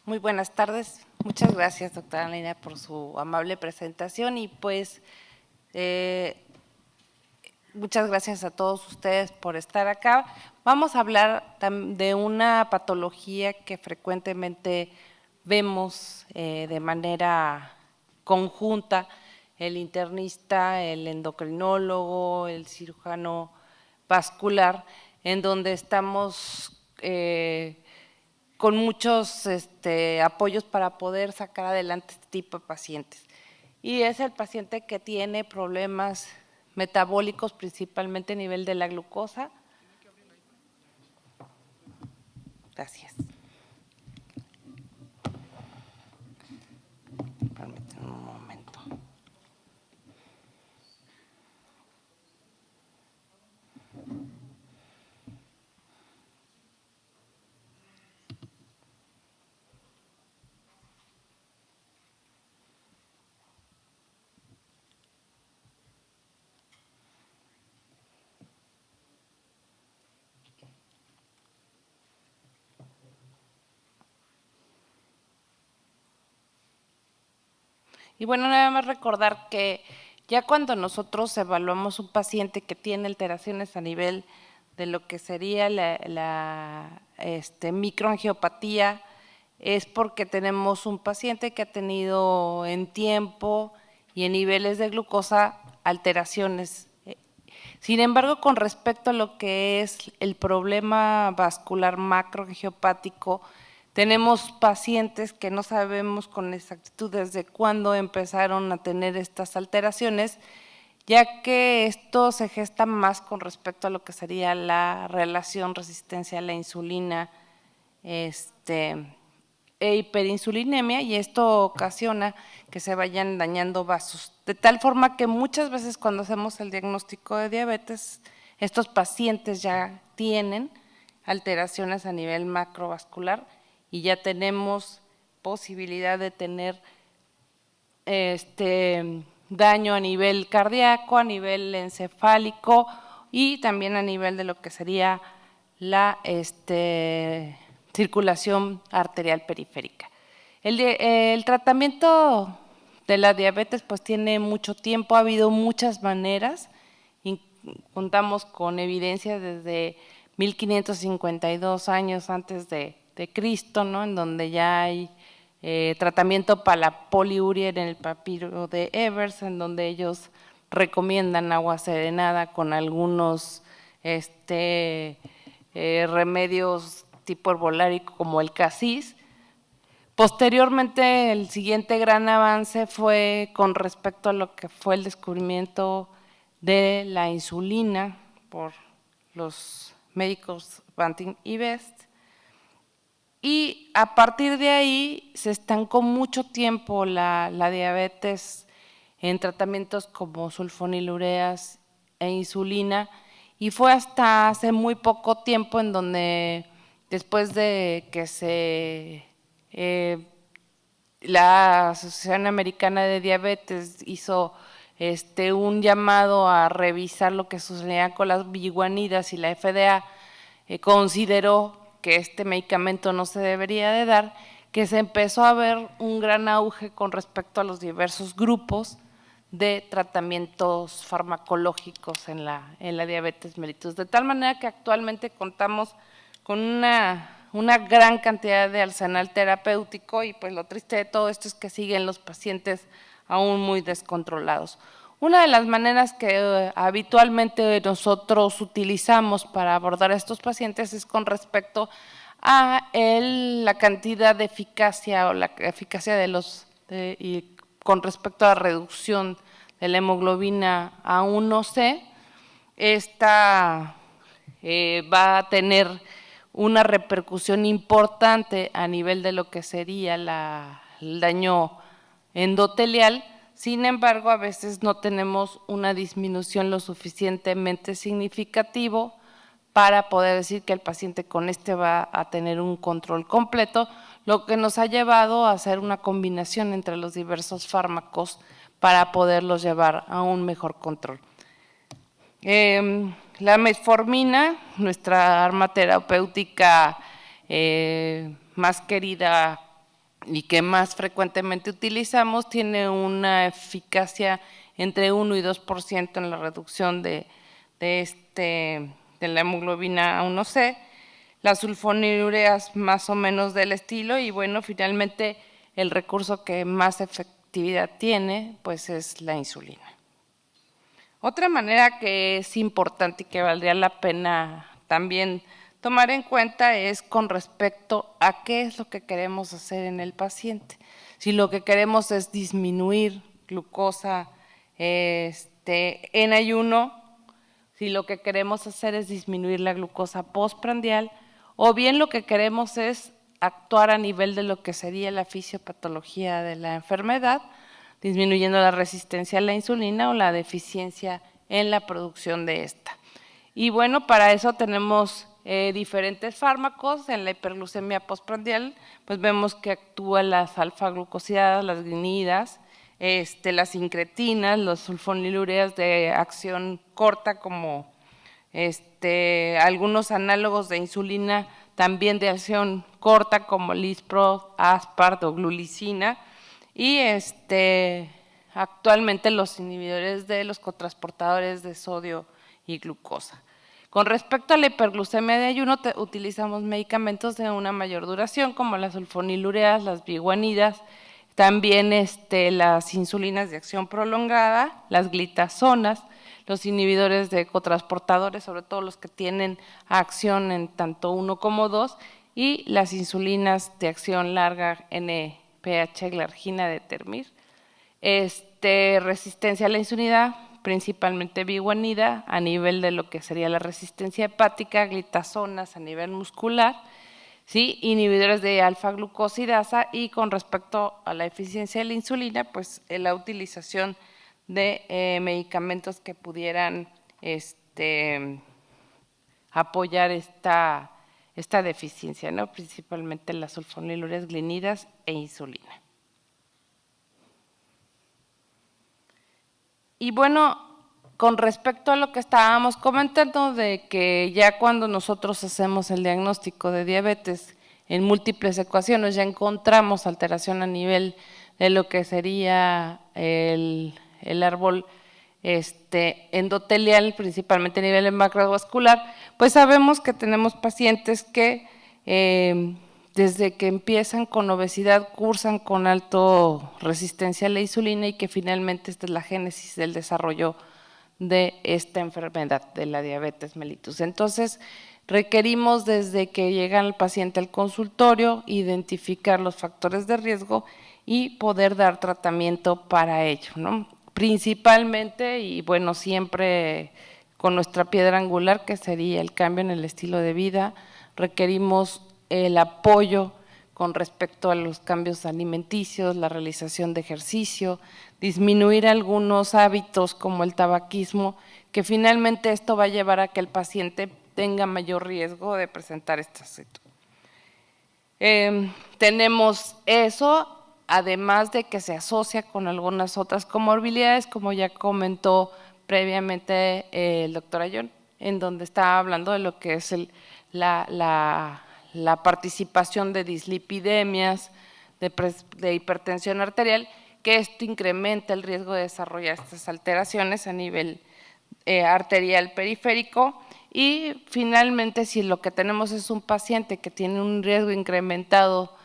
Muy buenas tardes. Muchas gracias, doctora Leina, por su amable presentación y pues muchas gracias a todos ustedes por estar acá. Vamos a hablar de una patología que frecuentemente vemos de manera conjunta el internista, el endocrinólogo, el cirujano vascular, en donde estamos con muchos apoyos para poder sacar adelante este tipo de pacientes. Y es el paciente que tiene problemas metabólicos, principalmente a nivel de la glucosa. Gracias. Permítanme un momento. Y bueno, nada más recordar que ya cuando nosotros evaluamos un paciente que tiene alteraciones a nivel de lo que sería la microangiopatía, es porque tenemos un paciente que ha tenido en tiempo y en niveles de glucosa alteraciones. Sin embargo, con respecto a lo que es el problema vascular macroangiopático, tenemos pacientes que no sabemos con exactitud desde cuándo empezaron a tener estas alteraciones, ya que esto se gesta más con respecto a lo que sería la relación resistencia a la insulina e hiperinsulinemia, y esto ocasiona que se vayan dañando vasos, de tal forma que muchas veces cuando hacemos el diagnóstico de diabetes, estos pacientes ya tienen alteraciones a nivel macrovascular y ya tenemos posibilidad de tener daño a nivel cardíaco, a nivel encefálico y también a nivel de lo que sería la circulación arterial periférica. El tratamiento de la diabetes pues tiene mucho tiempo, ha habido muchas maneras, contamos con evidencia desde 1552 años antes de Cristo, ¿no? En donde ya hay tratamiento para la poliuria en el papiro de Evers, en donde ellos recomiendan agua serenada con algunos remedios tipo herbolárico como el casis. Posteriormente, el siguiente gran avance fue con respecto a lo que fue el descubrimiento de la insulina por los médicos Banting y Best. Y a partir de ahí se estancó mucho tiempo la diabetes en tratamientos como sulfonilureas e insulina, y fue hasta hace muy poco tiempo en donde después de que la Asociación Americana de Diabetes hizo un llamado a revisar lo que sucedía con las biguanidas, y la FDA consideró que este medicamento no se debería de dar, que se empezó a ver un gran auge con respecto a los diversos grupos de tratamientos farmacológicos en la diabetes mellitus, de tal manera que actualmente contamos con una gran cantidad de arsenal terapéutico, y pues lo triste de todo esto es que siguen los pacientes aún muy descontrolados. Una de las maneras que habitualmente nosotros utilizamos para abordar a estos pacientes es con respecto a la cantidad de eficacia o la eficacia de y con respecto a la reducción de la hemoglobina A1C. Esta va a tener una repercusión importante a nivel de lo que sería el daño endotelial. Sin embargo, a veces no tenemos una disminución lo suficientemente significativo para poder decir que el paciente con va a tener un control completo, lo que nos ha llevado a hacer una combinación entre los diversos fármacos para poderlos llevar a un mejor control. La metformina, nuestra arma terapéutica más querida y que más frecuentemente utilizamos, tiene una eficacia entre 1 y 2% en la reducción de la hemoglobina A1C, las sulfonilureas más o menos del estilo, y bueno, finalmente el recurso que más efectividad tiene, pues es la insulina. Otra manera que es importante y que valdría la pena también tomar en cuenta es con respecto a qué es lo que queremos hacer en el paciente. Si lo que queremos es disminuir glucosa en ayuno, si lo que queremos hacer es disminuir la glucosa postprandial, o bien lo que queremos es actuar a nivel de lo que sería la fisiopatología de la enfermedad, disminuyendo la resistencia a la insulina o la deficiencia en la producción de esta. Y bueno, para eso tenemos diferentes fármacos. En la hiperglucemia postprandial, pues vemos que actúan las alfa-glucosidadas, las glinidas, las incretinas, los sulfonilureas de acción corta, como algunos análogos de insulina también de acción corta, como Lispro, Aspart o Glulicina, y actualmente los inhibidores de los cotransportadores de sodio y glucosa. Con respecto a la hiperglucemia de ayuno, utilizamos medicamentos de una mayor duración, como las sulfonilureas, las biguanidas, también las insulinas de acción prolongada, las glitazonas, los inhibidores de cotransportadores, sobre todo los que tienen acción en tanto 1 como 2, y las insulinas de acción larga NPH, glargina de Termir. Resistencia a la insulina, principalmente biguanida, a nivel de lo que sería la resistencia hepática, glitazonas a nivel muscular, ¿sí? Inhibidores de alfa-glucosidasa, y con respecto a la eficiencia de la insulina, pues la utilización de medicamentos que pudieran apoyar esta deficiencia, ¿no? Principalmente las sulfonilureas, glinidas e insulina. Y bueno, con respecto a lo que estábamos comentando, de que ya cuando nosotros hacemos el diagnóstico de diabetes en múltiples ecuaciones, ya encontramos alteración a nivel de lo que sería el árbol endotelial, principalmente a nivel macrovascular, pues sabemos que tenemos pacientes que desde que empiezan con obesidad cursan con alto resistencia a la insulina, y que finalmente esta es la génesis del desarrollo de esta enfermedad de la diabetes mellitus. Entonces, requerimos desde que llega el paciente al consultorio identificar los factores de riesgo y poder dar tratamiento para ello, ¿no? Principalmente, y bueno, siempre con nuestra piedra angular, que sería el cambio en el estilo de vida, requerimos el apoyo con respecto a los cambios alimenticios, la realización de ejercicio, disminuir algunos hábitos como el tabaquismo, que finalmente esto va a llevar a que el paciente tenga mayor riesgo de presentar esta situación. Tenemos eso, además de que se asocia con algunas otras comorbilidades, como ya comentó previamente el doctor Ayón, en donde estaba hablando de lo que es la participación de dislipidemias, de hipertensión arterial, que esto incrementa el riesgo de desarrollar estas alteraciones a nivel arterial periférico. Y finalmente, si lo que tenemos es un paciente que tiene un riesgo incrementado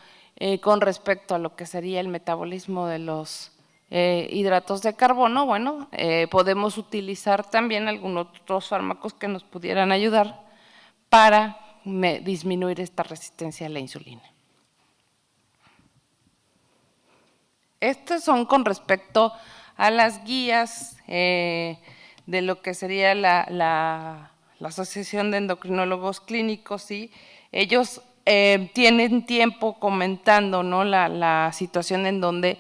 con respecto a lo que sería el metabolismo de los hidratos de carbono, bueno, podemos utilizar también algunos otros fármacos que nos pudieran ayudar para disminuir esta resistencia a la insulina. Estos son con respecto a las guías de lo que sería la Asociación de Endocrinólogos Clínicos, ¿sí? Ellos tienen tiempo comentando, ¿no?, la situación en donde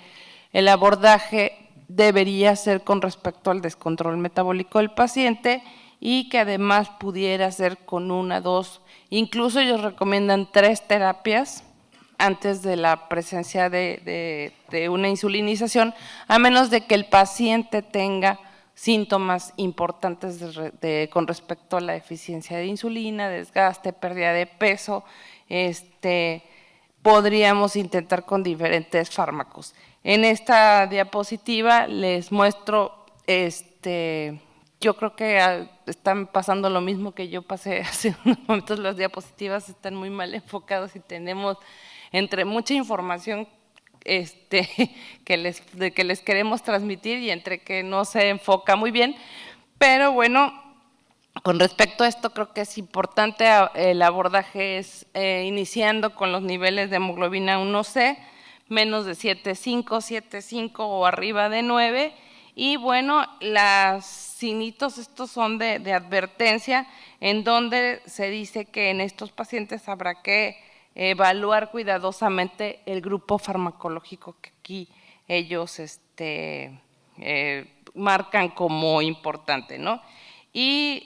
el abordaje debería ser con respecto al descontrol metabólico del paciente, y que además pudiera ser con 1, 2, incluso ellos recomiendan 3 terapias antes de la presencia de una insulinización, a menos de que el paciente tenga síntomas importantes con respecto a la deficiencia de insulina, desgaste, pérdida de peso, podríamos intentar con diferentes fármacos. En esta diapositiva les muestro, yo creo que están pasando lo mismo que yo pasé hace unos momentos. Las diapositivas están muy mal enfocadas y tenemos entre mucha información que les queremos transmitir y entre que no se enfoca muy bien, pero bueno, con respecto a esto creo que es importante el abordaje es iniciando con los niveles de hemoglobina 1C, menos de 7,5 o arriba de 9, y bueno, los signitos estos son de advertencia, en donde se dice que en estos pacientes habrá que evaluar cuidadosamente el grupo farmacológico que aquí ellos marcan como importante, ¿no? Y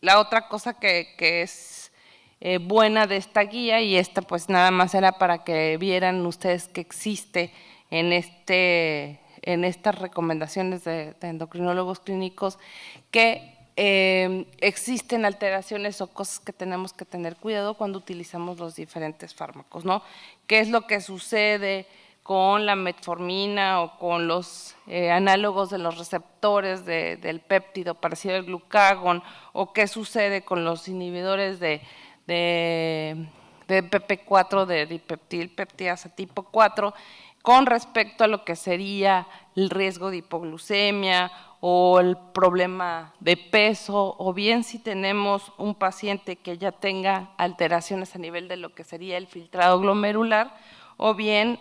la otra cosa que es buena de esta guía, y esta pues nada más era para que vieran ustedes que existe en estas recomendaciones de endocrinólogos clínicos, que existen alteraciones o cosas que tenemos que tener cuidado cuando utilizamos los diferentes fármacos, ¿no? ¿Qué es lo que sucede con la metformina o con los análogos de los receptores del péptido parecido al glucagón, o qué sucede con los inhibidores de PP4, de dipeptilpeptidasa tipo 4, con respecto a lo que sería el riesgo de hipoglucemia o el problema de peso, o bien si tenemos un paciente que ya tenga alteraciones a nivel de lo que sería el filtrado glomerular, o bien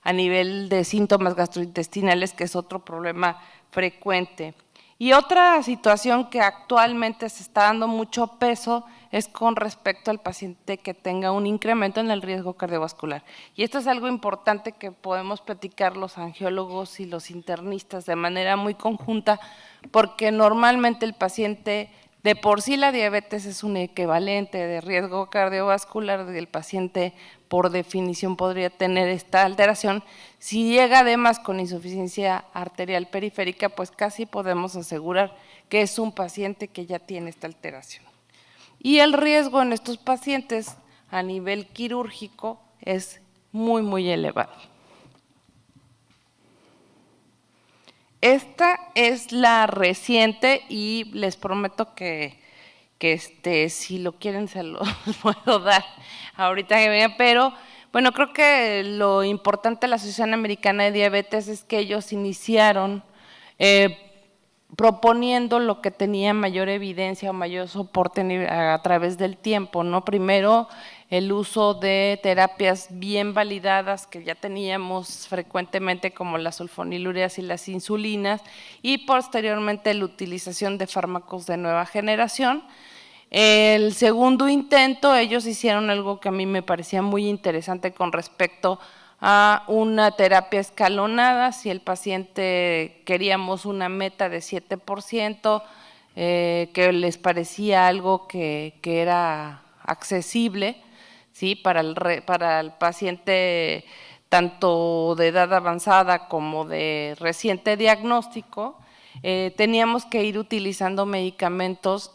a nivel de síntomas gastrointestinales, que es otro problema frecuente. Y otra situación que actualmente se está dando mucho peso es con respecto al paciente que tenga un incremento en el riesgo cardiovascular. Y esto es algo importante que podemos platicar los angiólogos y los internistas de manera muy conjunta, porque normalmente el paciente, de por sí la diabetes es un equivalente de riesgo cardiovascular, el paciente por definición podría tener esta alteración. Si llega además con insuficiencia arterial periférica, pues casi podemos asegurar que es un paciente que ya tiene esta alteración. Y el riesgo en estos pacientes a nivel quirúrgico es muy, muy elevado. Esta es la reciente y les prometo que si lo quieren se los puedo dar ahorita que venga, pero bueno, creo que lo importante de la Asociación Americana de Diabetes es que ellos iniciaron proponiendo lo que tenía mayor evidencia o mayor soporte a través del tiempo, ¿no? Primero, el uso de terapias bien validadas que ya teníamos frecuentemente, como las sulfonilureas y las insulinas, y posteriormente la utilización de fármacos de nueva generación. El segundo intento, ellos hicieron algo que a mí me parecía muy interesante con respecto a una terapia escalonada. Si el paciente queríamos una meta de 7%, que les parecía algo que era accesible, ¿sí? Para el paciente tanto de edad avanzada como de reciente diagnóstico, teníamos que ir utilizando medicamentos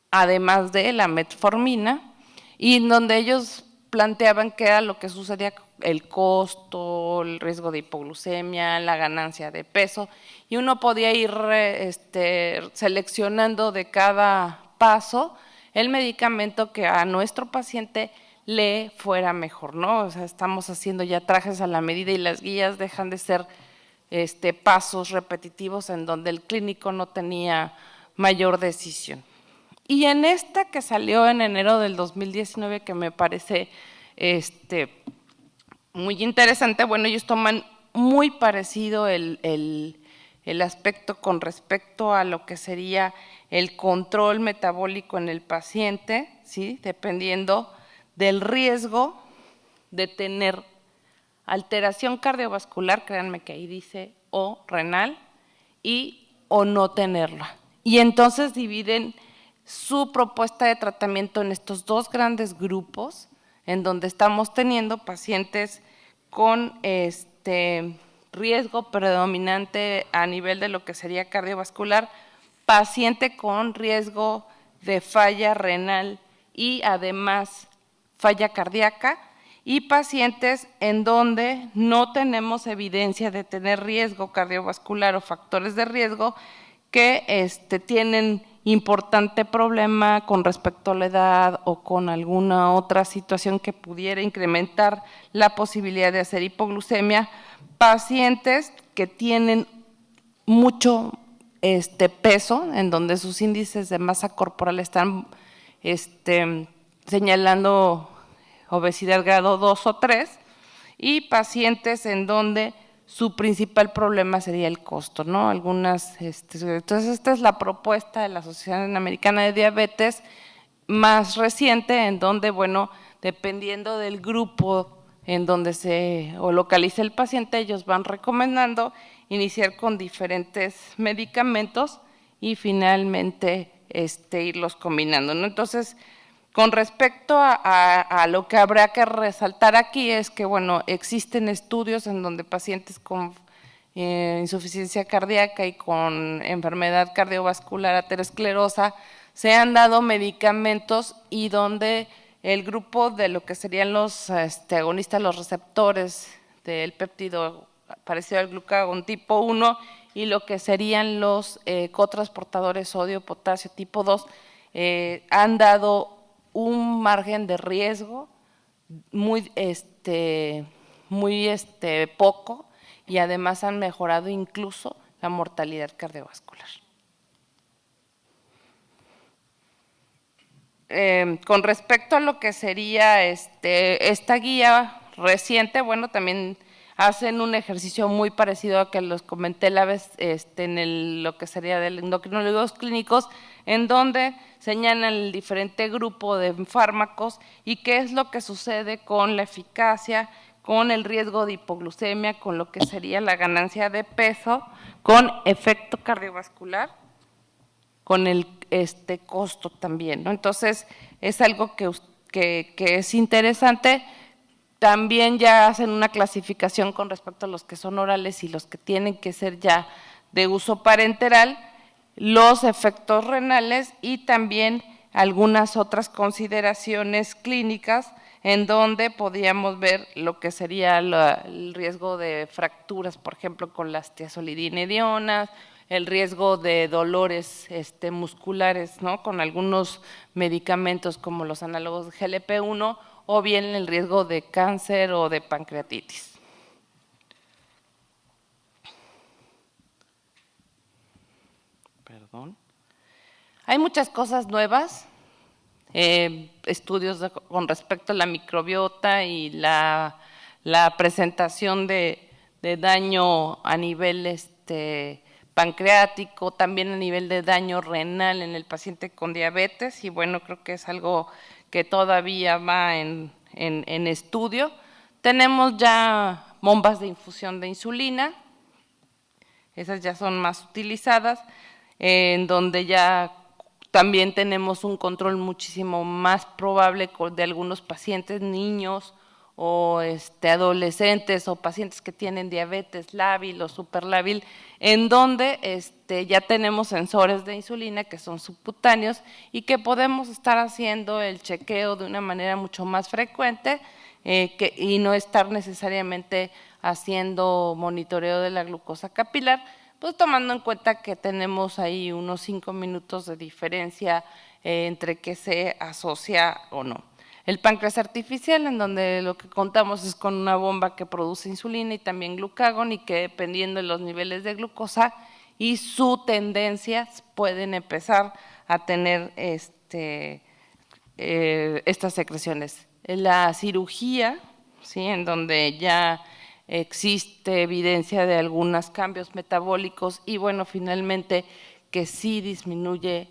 además de la metformina, y en donde ellos planteaban que era lo que sucedía, el costo, el riesgo de hipoglucemia, la ganancia de peso, y uno podía ir seleccionando de cada paso el medicamento que a nuestro paciente le fuera mejor, ¿no? O sea, estamos haciendo ya trajes a la medida y las guías dejan de ser pasos repetitivos en donde el clínico no tenía mayor decisión. Y en esta que salió en enero del 2019, que me parece muy interesante, bueno, ellos toman muy parecido el aspecto con respecto a lo que sería el control metabólico en el paciente, ¿sí? Dependiendo del riesgo de tener alteración cardiovascular, créanme que ahí dice o renal, o no tenerla. Y entonces dividen su propuesta de tratamiento en estos dos grandes grupos, en donde estamos teniendo pacientes con riesgo predominante a nivel de lo que sería cardiovascular, paciente con riesgo de falla renal y además falla cardíaca, y pacientes en donde no tenemos evidencia de tener riesgo cardiovascular o factores de riesgo que tienen importante problema con respecto a la edad o con alguna otra situación que pudiera incrementar la posibilidad de hacer hipoglucemia, pacientes que tienen mucho peso, en donde sus índices de masa corporal están señalando obesidad grado 2 o 3, y pacientes en donde su principal problema sería el costo, ¿no? Entonces, esta es la propuesta de la Asociación Americana de Diabetes más reciente, en donde, bueno, dependiendo del grupo en donde se localiza el paciente, ellos van recomendando iniciar con diferentes medicamentos y finalmente irlos combinando, ¿no? Entonces, con respecto a lo que habrá que resaltar aquí es que, bueno, existen estudios en donde pacientes con insuficiencia cardíaca y con enfermedad cardiovascular aterosclerosa se han dado medicamentos, y donde el grupo de lo que serían los agonistas, los receptores del péptido parecido al glucagón tipo 1 y lo que serían los cotransportadores sodio-potasio tipo 2 han dado un margen de riesgo muy poco, y además han mejorado incluso la mortalidad cardiovascular. Con respecto a lo que sería esta guía reciente, bueno, también hacen un ejercicio muy parecido a que los comenté la vez en lo que sería del endocrinólogos clínicos, en donde señalan el diferente grupo de fármacos y qué es lo que sucede con la eficacia, con el riesgo de hipoglucemia, con lo que sería la ganancia de peso, con efecto cardiovascular, con el costo también, ¿no? Entonces, es algo que es interesante. También ya hacen una clasificación con respecto a los que son orales y los que tienen que ser ya de uso parenteral, los efectos renales y también algunas otras consideraciones clínicas en donde podíamos ver lo que sería el riesgo de fracturas, por ejemplo, con las tiazolidinedionas, el riesgo de dolores musculares, ¿no?, con algunos medicamentos como los análogos de GLP-1, o bien el riesgo de cáncer o de pancreatitis. Perdón. Hay muchas cosas nuevas, estudios con respecto a la microbiota y la presentación de daño a nivel pancreático, también a nivel de daño renal en el paciente con diabetes, y bueno, creo que es algo que todavía va en estudio. Tenemos ya bombas de infusión de insulina, esas ya son más utilizadas, en donde ya también tenemos un control muchísimo más probable de algunos pacientes, niños o adolescentes o pacientes que tienen diabetes lábil o superlábil, en donde ya tenemos sensores de insulina que son subcutáneos y que podemos estar haciendo el chequeo de una manera mucho más frecuente y no estar necesariamente haciendo monitoreo de la glucosa capilar, pues tomando en cuenta que tenemos ahí unos 5 minutos de diferencia entre que se asocia o no. El páncreas artificial, en donde lo que contamos es con una bomba que produce insulina y también glucagón, y que dependiendo de los niveles de glucosa y su tendencia pueden empezar a tener estas secreciones. La cirugía, ¿sí?, en donde ya existe evidencia de algunos cambios metabólicos y bueno, finalmente que sí disminuye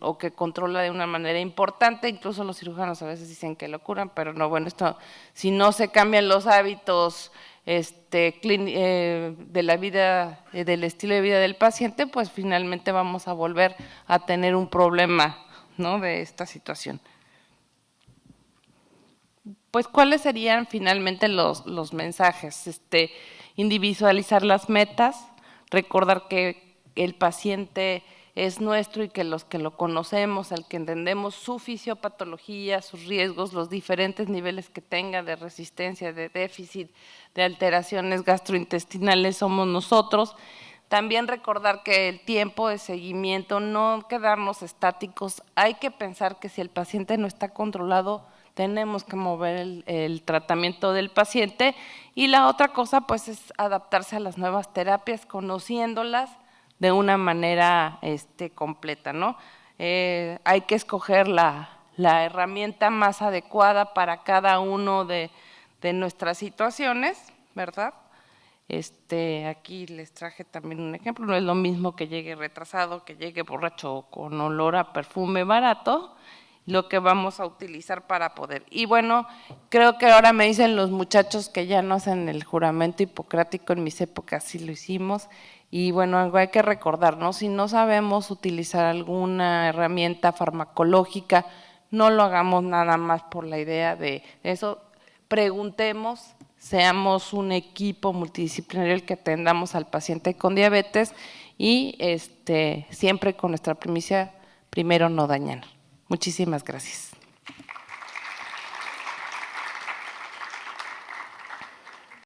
o que controla de una manera importante. Incluso los cirujanos a veces dicen que lo curan, pero no, bueno, esto, si no se cambian los hábitos de la vida, del estilo de vida del paciente, pues finalmente vamos a volver a tener un problema, ¿no?, de esta situación. Pues, ¿cuáles serían finalmente los mensajes? Individualizar las metas, recordar que el paciente es nuestro y que los que lo conocemos, el que entendemos su fisiopatología, sus riesgos, los diferentes niveles que tenga de resistencia, de déficit, de alteraciones gastrointestinales, somos nosotros. También recordar que el tiempo de seguimiento, no quedarnos estáticos, hay que pensar que si el paciente no está controlado, tenemos que mover el tratamiento del paciente. Y la otra cosa pues es adaptarse a las nuevas terapias, conociéndolas de una manera completa, ¿no? Hay que escoger la herramienta más adecuada para cada uno de nuestras situaciones, ¿verdad? Aquí les traje también un ejemplo, no es lo mismo que llegue retrasado, que llegue borracho con olor a perfume barato, lo que vamos a utilizar para poder. Y bueno, creo que ahora me dicen los muchachos que ya no hacen el juramento hipocrático, en mis épocas sí lo hicimos, y bueno, algo hay que recordar, ¿no? Si no sabemos utilizar alguna herramienta farmacológica, no lo hagamos nada más por la idea de eso, preguntemos, seamos un equipo multidisciplinario el que atendamos al paciente con diabetes y siempre con nuestra primicia, primero no dañar. Muchísimas gracias.